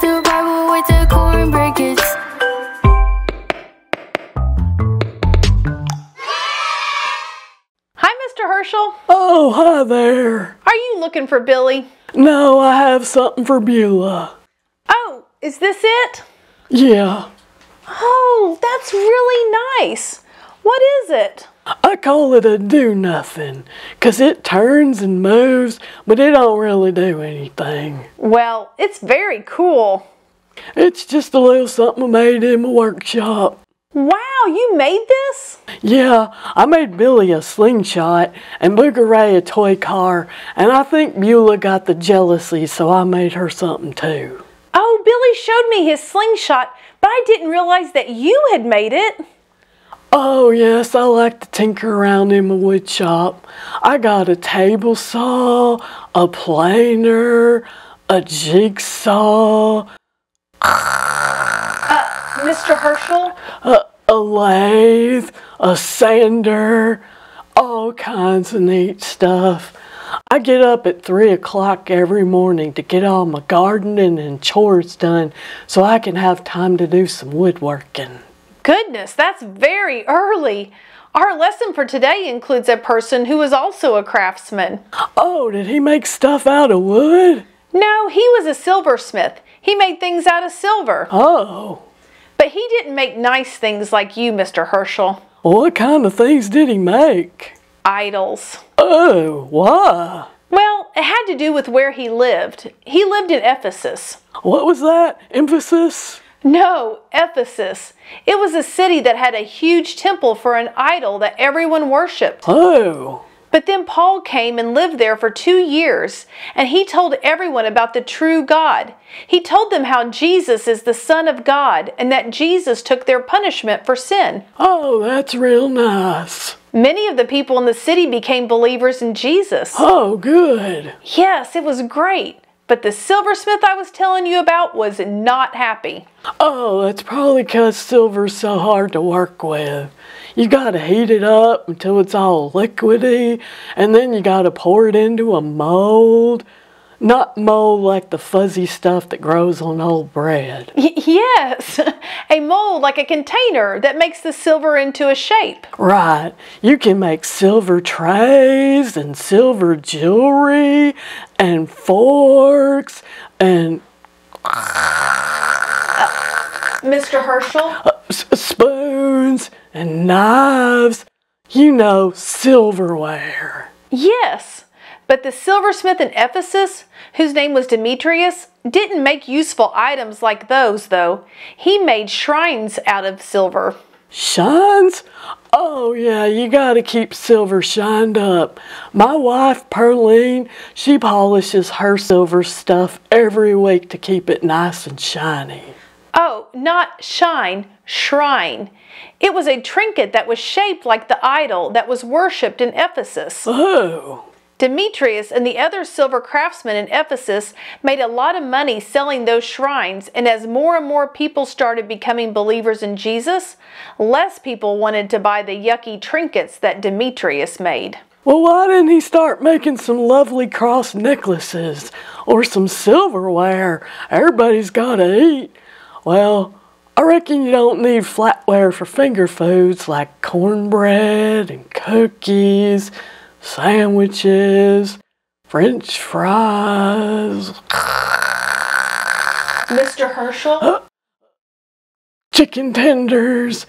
the Bible with the cornbread kids. Hi, Mr. Herschel. Oh, hi there. Are you looking for Billy? No, I have something for Beulah. Oh, is this it? Yeah, Oh, that's really nice. What is it? I call it a do-nothing, 'cause it turns and moves, but it don't really do anything. Well, it's very cool. It's just a little something I made in my workshop. Wow, you made this? Yeah, I made Billy a slingshot and Booger Ray a toy car, and I think Beulah got the jealousy, so I made her something too. Oh, Billy showed me his slingshot, but I didn't realize that you had made it. Oh yes, I like to tinker around in my wood shop. I got a table saw, a planer, a jigsaw, Mr. Herschel? a lathe, a sander, all kinds of neat stuff. I get up at 3 o'clock every morning to get all my gardening and chores done so I can have time to do some woodworking. Goodness, that's very early. Our lesson for today includes a person who is also a craftsman. Oh, did he make stuff out of wood? No, he was a silversmith. He made things out of silver. Oh, But he didn't make nice things like you, Mr. Herschel. what kind of things did he make? Idols. Oh, why? Well, it had to do with where he lived. He lived in Ephesus. What was that? Emphasis? No, Ephesus. It was a city that had a huge temple for an idol that everyone worshipped. Oh, But then Paul came and lived there for 2 years, and he told everyone about the true God. He told them how Jesus is the Son of God and that Jesus took their punishment for sin. oh, that's real nice. Many of the people in the city became believers in Jesus. Oh, good. Yes, it was great. But the silversmith I was telling you about was not happy. Oh, that's probably 'cause silver's so hard to work with. You gotta heat it up until it's all liquidy, and then you gotta pour it into a mold. Not mold like the fuzzy stuff that grows on old bread. Yes, a mold like a container that makes the silver into a shape. Right, you can make silver trays and silver jewelry and forks and Mr. Herschel? spoons and knives. You know, silverware. Yes, but the silversmith in Ephesus, whose name was Demetrius, didn't make useful items like those, though. He made shrines out of silver. Shines? Oh yeah, you gotta keep silver shined up. My wife, Pearline, she polishes her silver stuff every week to keep it nice and shiny. Oh, not shine, shrine. It was a trinket that was shaped like the idol that was worshipped in Ephesus. Oh, Demetrius and the other silver craftsmen in Ephesus made a lot of money selling those shrines, and as more and more people started becoming believers in Jesus, less people wanted to buy the yucky trinkets that Demetrius made. well why didn't he start making some lovely cross necklaces or some silverware? Everybody's gotta eat. Well, I reckon you don't need flatware for finger foods like cornbread and cookies, sandwiches, French fries, Mr. Herschel? chicken tenders,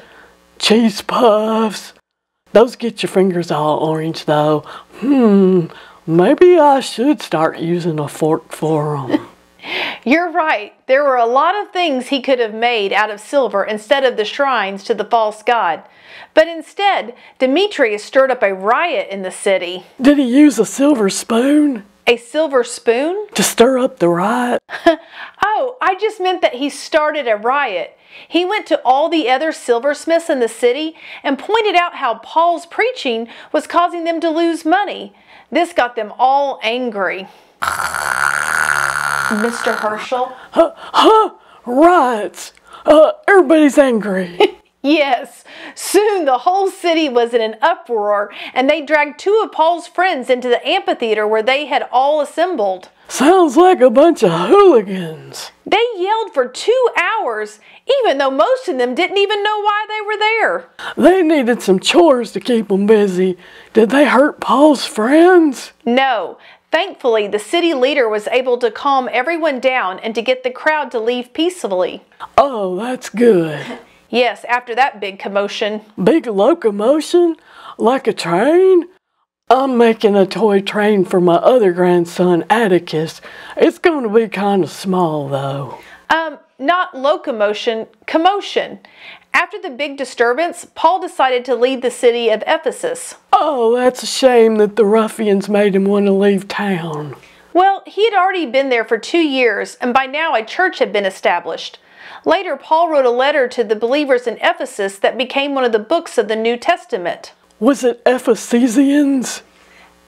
cheese puffs. Those get your fingers all orange though. Maybe I should start using a fork for them. You're right. There were a lot of things he could have made out of silver instead of the shrines to the false god. But instead, Demetrius stirred up a riot in the city. Did he use a silver spoon A silver spoon? to stir up the riot? Oh, I just meant that he started a riot. He went to all the other silversmiths in the city and pointed out how Paul's preaching was causing them to lose money. This got them all angry. Mr. Herschel? Riots. Everybody's angry. Yes, soon the whole city was in an uproar, and they dragged 2 of Paul's friends into the amphitheater where they had all assembled. Sounds like a bunch of hooligans. They yelled for 2 hours, even though most of them didn't even know why they were there. They needed some chores to keep them busy. Did they hurt Paul's friends? No. Thankfully, the city leader was able to calm everyone down and to get the crowd to leave peacefully. Oh, that's good. Yes, after that big commotion. Big locomotion? Like a train? I'm making a toy train for my other grandson, Atticus. It's going to be kind of small, though. Not locomotion, commotion. After the big disturbance, Paul decided to leave the city of Ephesus. Oh, that's a shame that the ruffians made him want to leave town. Well, he had already been there for 2 years, and by now a church had been established. Later, Paul wrote a letter to the believers in Ephesus that became one of the books of the New Testament. Was it Ephesians?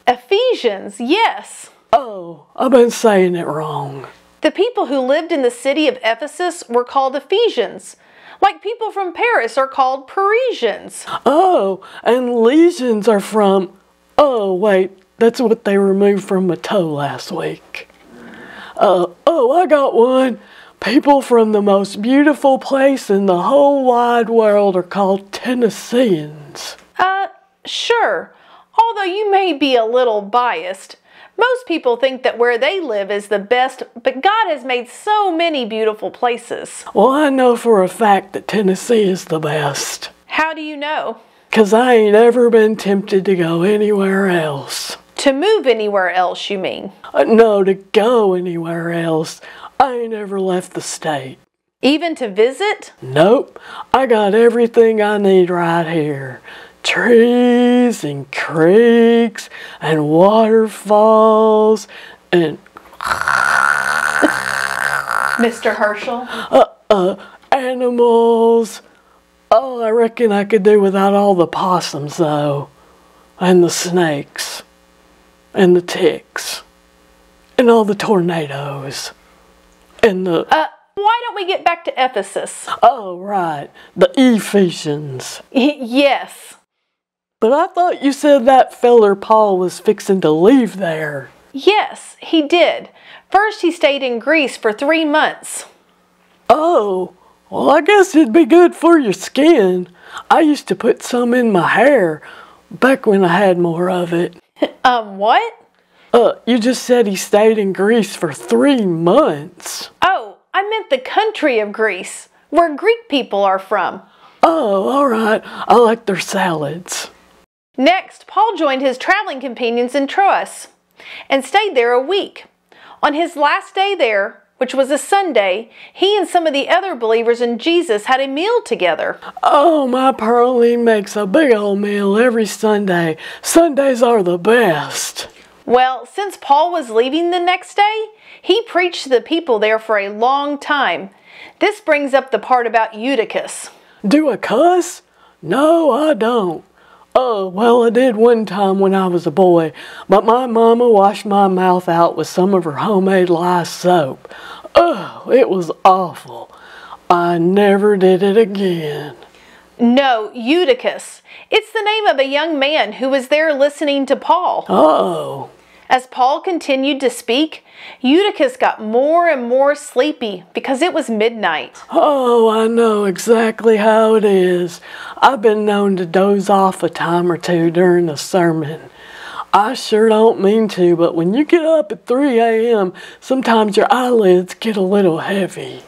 Ephesians, yes. Oh, I've been saying it wrong. The people who lived in the city of Ephesus were called Ephesians, like people from Paris are called Parisians. Oh, and lesions are from... Oh, wait, that's what they removed from my toe last week. I got one. People from the most beautiful place in the whole wide world are called Tennesseans. Sure. Although you may be a little biased. Most people think that where they live is the best, but God has made so many beautiful places. Well, I know for a fact that Tennessee is the best. How do you know? 'Cause I ain't ever been tempted to go anywhere else. To move anywhere else, you mean? No, to go anywhere else. I ain't ever left the state. Even to visit? Nope, I got everything I need right here. Trees and creeks and waterfalls and... Mr. Herschel? Animals. Oh, I reckon I could do without all the possums, though. And the snakes. And the ticks. And all the tornadoes. And the... Why don't we get back to Ephesus? Oh, right. The Ephesians. Yes. But I thought you said that feller Paul was fixing to leave there. Yes, he did. First, he stayed in Greece for 3 months. Oh, well, I guess it'd be good for your skin. I used to put some in my hair back when I had more of it. What? You just said he stayed in Greece for 3 months. Oh, I meant the country of Greece, where Greek people are from. Oh, all right. I like their salads. Next, Paul joined his traveling companions in Troas and stayed there a week. On his last day there, which was a Sunday, he and some of the other believers in Jesus had a meal together. Oh, my Pearline makes a big old meal every Sunday. Sundays are the best. Well, since Paul was leaving the next day, he preached to the people there for a long time. This brings up the part about Eutychus. Do I cuss? No, I don't. Oh, well, I did one time when I was a boy, but my mama washed my mouth out with some of her homemade lye soap. Oh, it was awful. I never did it again. No, Eutychus. It's the name of a young man who was there listening to Paul. Oh. As Paul continued to speak, Eutychus got more and more sleepy because it was midnight. Oh, I know exactly how it is. I've been known to doze off a time or two during a sermon. I sure don't mean to, but when you get up at 3 a.m., sometimes your eyelids get a little heavy.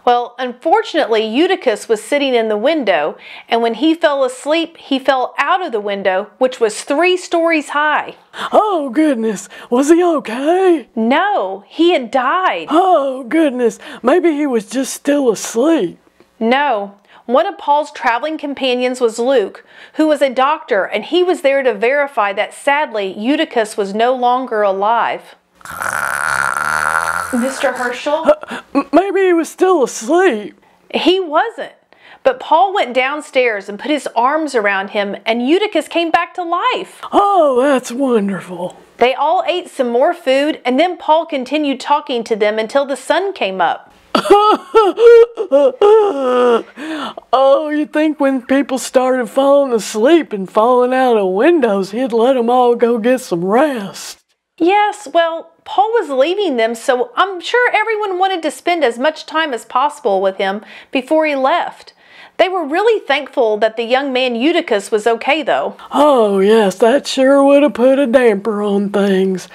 Well, unfortunately, Eutychus was sitting in the window, and when he fell asleep, he fell out of the window, which was 3 stories high. Oh, goodness. Was he okay? No, he had died. Oh, goodness. Maybe he was just still asleep. No. One of Paul's traveling companions was Luke, who was a doctor, and he was there to verify that sadly, Eutychus was no longer alive. Mr. Herschel? Maybe he was still asleep. He wasn't. But Paul went downstairs and put his arms around him, and Eutychus came back to life. Oh, that's wonderful. They all ate some more food, and then Paul continued talking to them until the sun came up. Oh, you think when people started falling asleep and falling out of windows, he'd let them all go get some rest? Yes, well, Paul was leaving them, so I'm sure everyone wanted to spend as much time as possible with him before he left. They were really thankful that the young man Eutychus was okay, though. Oh, yes, that sure would have put a damper on things.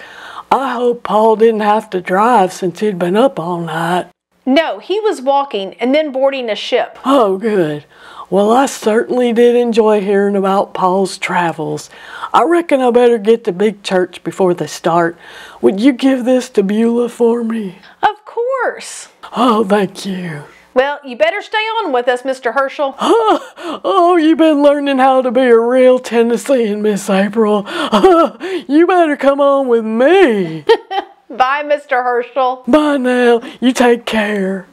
I hope Paul didn't have to drive since he'd been up all night. No, he was walking and then boarding a ship. Oh, good. Well, I certainly did enjoy hearing about Paul's travels. I reckon I better get to big church before they start. Would you give this to Beulah for me? Of course. Oh, thank you. Well, you better stay on with us, Mr. Herschel. Oh, you've been learning how to be a real Tennessean, Miss April. You better come on with me. Bye, Mr. Herschel. Bye now. You take care.